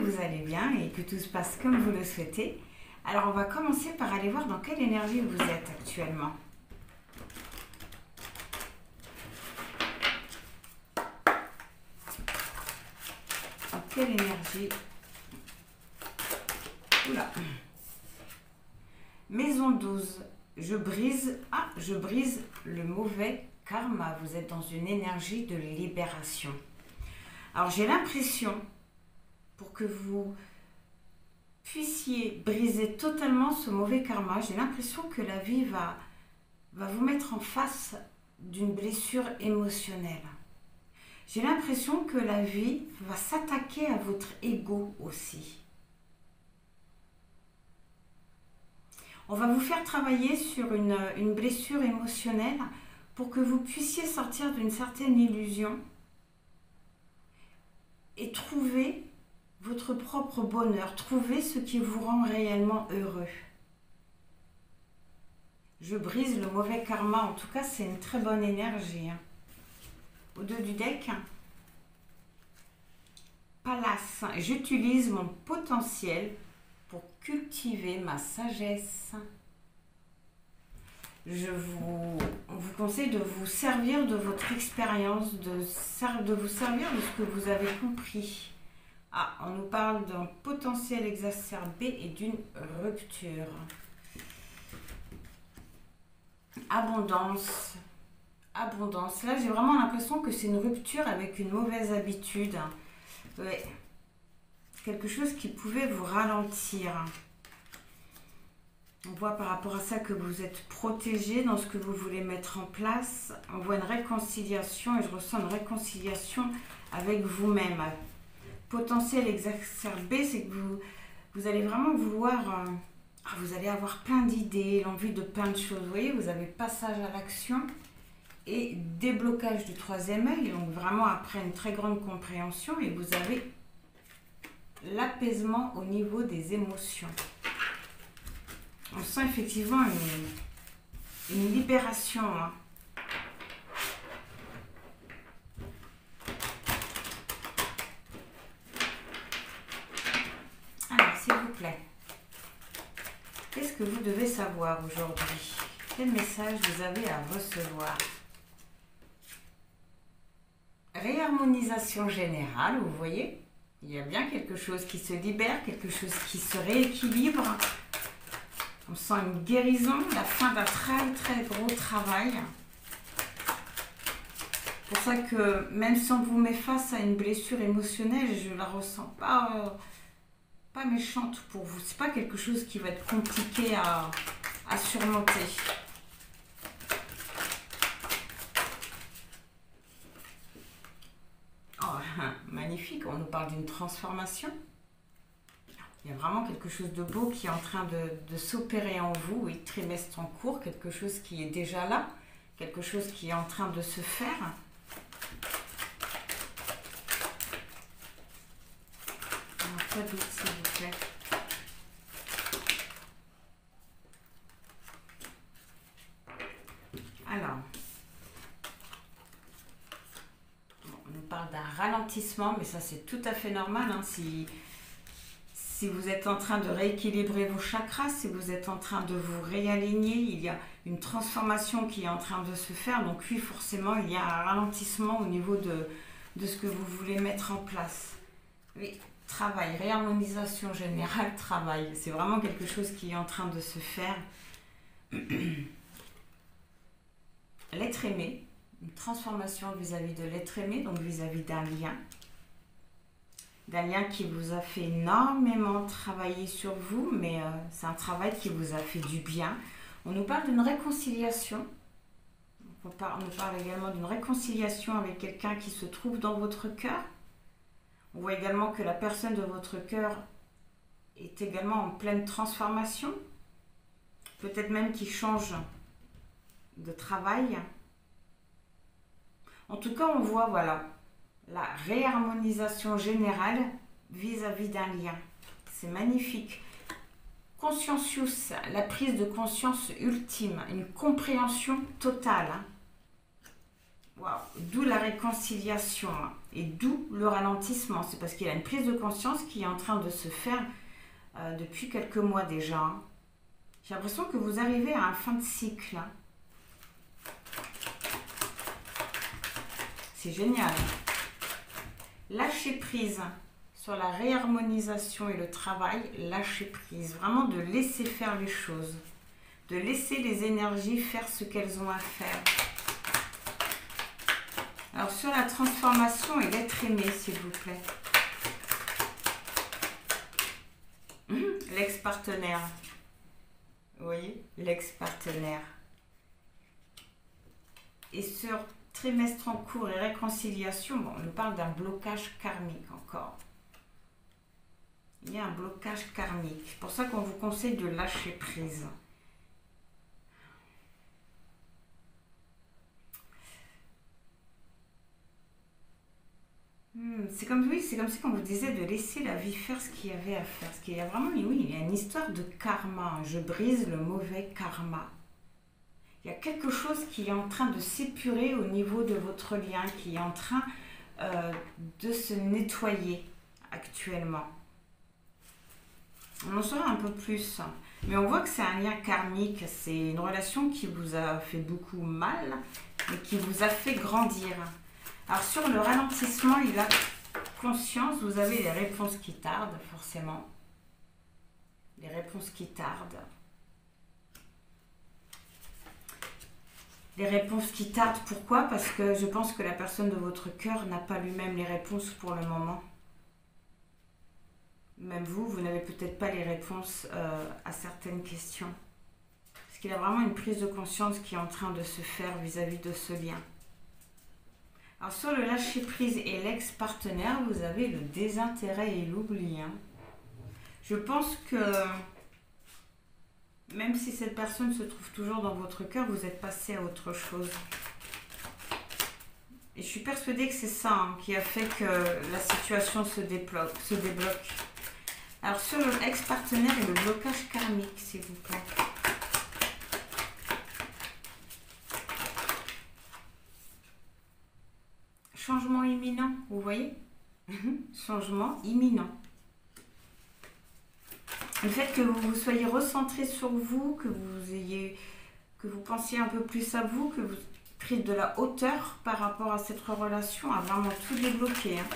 vous allez bien et que tout se passe comme vous le souhaitez. Alors on va commencer par aller voir dans quelle énergie vous êtes actuellement. Dans quelle énergie? Oula. Maison 12. Je brise le mauvais karma. Vous êtes dans une énergie de libération. Alors j'ai l'impression, pour que vous puissiez briser totalement ce mauvais karma, j'ai l'impression que la vie va vous mettre en face d'une blessure émotionnelle. J'ai l'impression que la vie va s'attaquer à votre ego aussi. On va vous faire travailler sur une blessure émotionnelle pour que vous puissiez sortir d'une certaine illusion et trouver votre propre bonheur, trouver ce qui vous rend réellement heureux. Je brise le mauvais karma, en tout cas c'est une très bonne énergie. Au dos du deck, Palace, j'utilise mon potentiel pour cultiver ma sagesse. On vous conseille de vous servir de votre expérience, de vous servir de ce que vous avez compris. Ah, on nous parle d'un potentiel exacerbé et d'une rupture. Abondance. Abondance. Là, j'ai vraiment l'impression que c'est une rupture avec une mauvaise habitude. Ouais. Quelque chose qui pouvait vous ralentir. On voit par rapport à ça que vous êtes protégé dans ce que vous voulez mettre en place. On voit une réconciliation et je ressens une réconciliation avec vous-même. Potentiel exacerbé, c'est que vous allez vraiment vouloir... vous allez avoir plein d'idées, l'envie de plein de choses. Vous voyez, vous avez passage à l'action et déblocage du troisième œil. Donc vraiment après une très grande compréhension et vous avez l'apaisement au niveau des émotions. On sent effectivement une libération. Alors, s'il vous plaît, qu'est-ce que vous devez savoir aujourd'hui? Quel message vous avez à recevoir? Réharmonisation générale, vous voyez? Il y a bien quelque chose qui se libère, quelque chose qui se rééquilibre. On sent une guérison, la fin d'un très très gros travail. C'est pour ça que même si on vous met face à une blessure émotionnelle, je ne la ressens pas méchante pour vous. C'est pas quelque chose qui va être compliqué à surmonter. Oh, magnifique, on nous parle d'une transformation. Il y a vraiment quelque chose de beau qui est en train de s'opérer en vous, oui, trimestre en cours, quelque chose qui est déjà là, quelque chose qui est en train de se faire. Alors, pas d'autre, s'il vous plaît. Alors, on nous parle d'un ralentissement, mais ça c'est tout à fait normal, hein, si vous êtes en train de rééquilibrer vos chakras, si vous êtes en train de vous réaligner, il y a une transformation qui est en train de se faire. Donc oui, forcément, il y a un ralentissement au niveau de ce que vous voulez mettre en place. Oui, travail, réharmonisation générale, travail. C'est vraiment quelque chose qui est en train de se faire. L'être aimé, une transformation vis-à-vis de l'être aimé, donc vis-à-vis d'un lien. D'un lien qui vous a fait énormément travailler sur vous, mais c'est un travail qui vous a fait du bien. On nous parle d'une réconciliation. On nous parle également d'une réconciliation avec quelqu'un qui se trouve dans votre cœur. On voit également que la personne de votre cœur est également en pleine transformation. Peut-être même qu'il change de travail. En tout cas, on voit, voilà, la réharmonisation générale vis-à-vis d'un lien. C'est magnifique. Conscientious, la prise de conscience ultime, une compréhension totale. Waouh. D'où la réconciliation hein, et d'où le ralentissement. C'est parce qu'il y a une prise de conscience qui est en train de se faire depuis quelques mois déjà. Hein. J'ai l'impression que vous arrivez à un fin de cycle. Hein. C'est génial. Lâcher prise sur la réharmonisation et le travail. Lâcher prise. Vraiment de laisser faire les choses. De laisser les énergies faire ce qu'elles ont à faire. Alors sur la transformation et l'être aimé, s'il vous plaît. L'ex-partenaire. Vous voyez, l'ex-partenaire. Et sur trimestre en cours et réconciliation, bon, on nous parle d'un blocage karmique encore. Il y a un blocage karmique. C'est pour ça qu'on vous conseille de lâcher prise. C'est comme, oui, c'est comme si on vous disait de laisser la vie faire ce qu'il y avait à faire. Parce qu'il y a vraiment, oui, il y a une histoire de karma. Je brise le mauvais karma. Il y a quelque chose qui est en train de s'épurer au niveau de votre lien, qui est en train de se nettoyer actuellement. On en saura un peu plus. Mais on voit que c'est un lien karmique. C'est une relation qui vous a fait beaucoup mal, mais qui vous a fait grandir. Alors sur le ralentissement et la conscience, vous avez les réponses qui tardent, forcément. Les réponses qui tardent. Les réponses qui tardent, pourquoi? Parce que je pense que la personne de votre cœur n'a pas lui-même les réponses pour le moment. Même vous, vous n'avez peut-être pas les réponses à certaines questions. Parce qu'il y a vraiment une prise de conscience qui est en train de se faire vis-à-vis de ce lien. Alors sur le lâcher-prise et l'ex-partenaire, vous avez le désintérêt et l'oubli. Hein. Je pense que même si cette personne se trouve toujours dans votre cœur, vous êtes passé à autre chose. Et je suis persuadée que c'est ça hein, qui a fait que la situation se débloque. Alors sur le ex-partenaire et le blocage karmique, s'il vous plaît. Changement imminent, vous voyez? Changement imminent. Le fait que vous soyez recentré sur vous, que vous pensiez un peu plus à vous, que vous preniez de la hauteur par rapport à cette relation, a vraiment tout débloqué. Hein.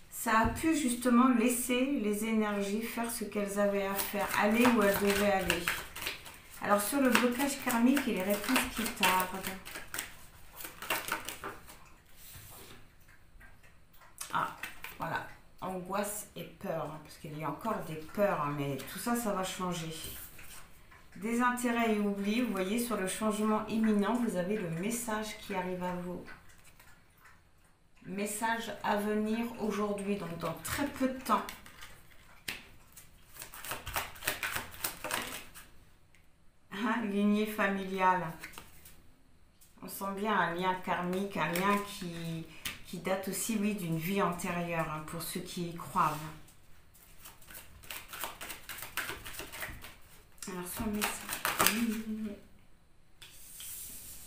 Ça a pu justement laisser les énergies faire ce qu'elles avaient à faire, aller où elles devaient aller. Alors sur le blocage karmique et les réponses qui tardent. Ah, voilà. Angoisse et peur, hein, parce qu'il y a encore des peurs, hein, mais tout ça, ça va changer. Désintérêt et oubli, vous voyez, sur le changement imminent, vous avez le message qui arrive à vous. Message à venir aujourd'hui, donc dans très peu de temps. Hein, lignée familiale. On sent bien un lien karmique, un lien qui date aussi, oui, d'une vie antérieure, hein, pour ceux qui y croient. Alors, sur le message,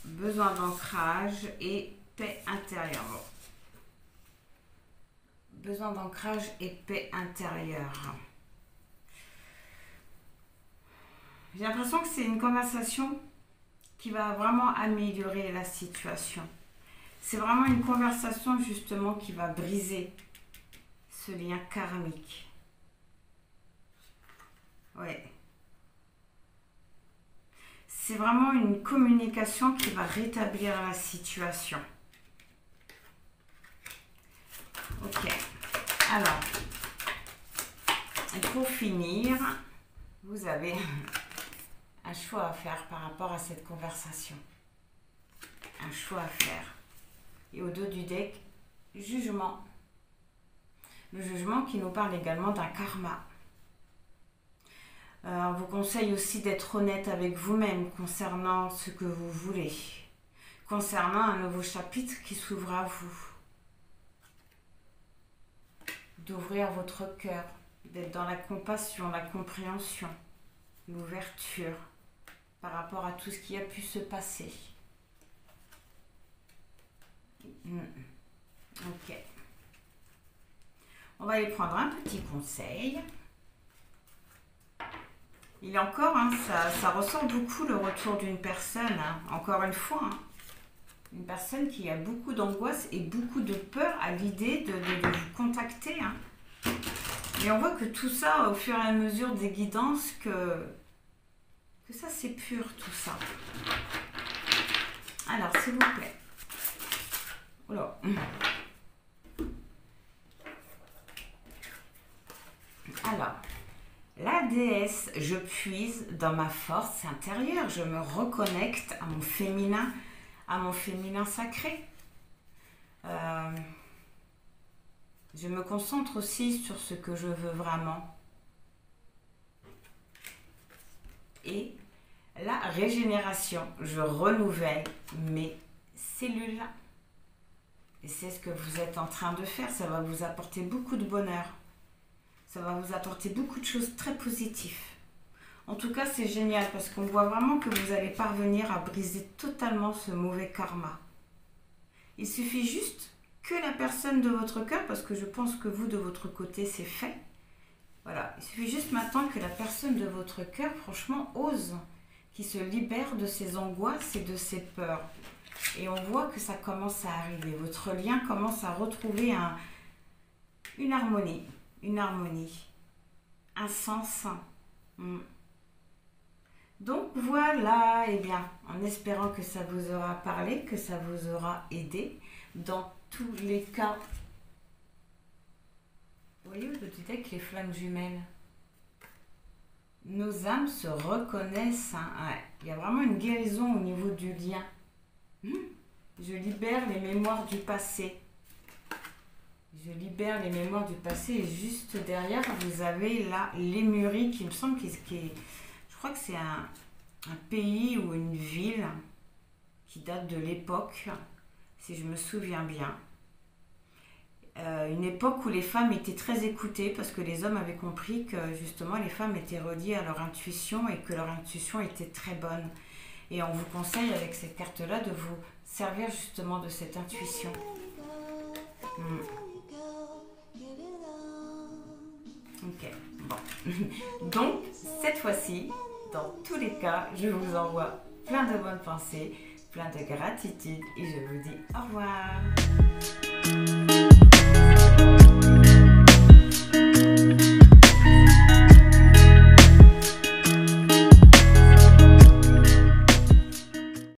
besoin d'ancrage et paix intérieure. Besoin d'ancrage et paix intérieure. J'ai l'impression que c'est une conversation qui va vraiment améliorer la situation. C'est vraiment une conversation justement qui va briser ce lien karmique. Ouais. C'est vraiment une communication qui va rétablir la situation. Ok. Alors, et pour finir, vous avez un choix à faire par rapport à cette conversation. Un choix à faire. Et au dos du deck, jugement. Le jugement qui nous parle également d'un karma. On vous conseille aussi d'être honnête avec vous-même concernant ce que vous voulez. Concernant un nouveau chapitre qui s'ouvre à vous. D'ouvrir votre cœur, d'être dans la compassion, la compréhension, l'ouverture par rapport à tout ce qui a pu se passer. Ok. On va aller prendre un petit conseil. Il est encore, hein, ça ressort beaucoup le retour d'une personne, hein, encore une fois. Hein, une personne qui a beaucoup d'angoisse et beaucoup de peur à l'idée de vous contacter. Hein. Et on voit que tout ça, au fur et à mesure des guidances, que ça c'est pur tout ça. Alors, s'il vous plaît. Oula. Alors, la déesse, je puise dans ma force intérieure, je me reconnecte à mon féminin sacré. Je me concentre aussi sur ce que je veux vraiment. Et la régénération, je renouvelle mes cellules. Et c'est ce que vous êtes en train de faire, ça va vous apporter beaucoup de bonheur. Ça va vous apporter beaucoup de choses très positives. En tout cas, c'est génial parce qu'on voit vraiment que vous allez parvenir à briser totalement ce mauvais karma. Il suffit juste que la personne de votre cœur, parce que je pense que vous, de votre côté, c'est fait. Voilà, il suffit juste maintenant que la personne de votre cœur, franchement, ose, qui se libère de ses angoisses et de ses peurs. Et on voit que ça commence à arriver. Votre lien commence à retrouver une harmonie, un sens. Donc voilà, eh bien, en espérant que ça vous aura parlé, que ça vous aura aidé, dans tous les cas. Vous voyez, je disais avec les flammes jumelles. Nos âmes se reconnaissent. Hein. Ouais. Il y a vraiment une guérison au niveau du lien. Je libère les mémoires du passé. Je libère les mémoires du passé et juste derrière, vous avez là Lémurie qui me semble je crois que c'est un pays ou une ville qui date de l'époque, si je me souviens bien. Une époque où les femmes étaient très écoutées parce que les hommes avaient compris que justement les femmes étaient reliées à leur intuition et que leur intuition était très bonne. Et on vous conseille avec cette carte-là de vous servir justement de cette intuition. Ok, bon. Donc, cette fois-ci, dans tous les cas, je vous envoie plein de bonnes pensées, plein de gratitude et je vous dis au revoir.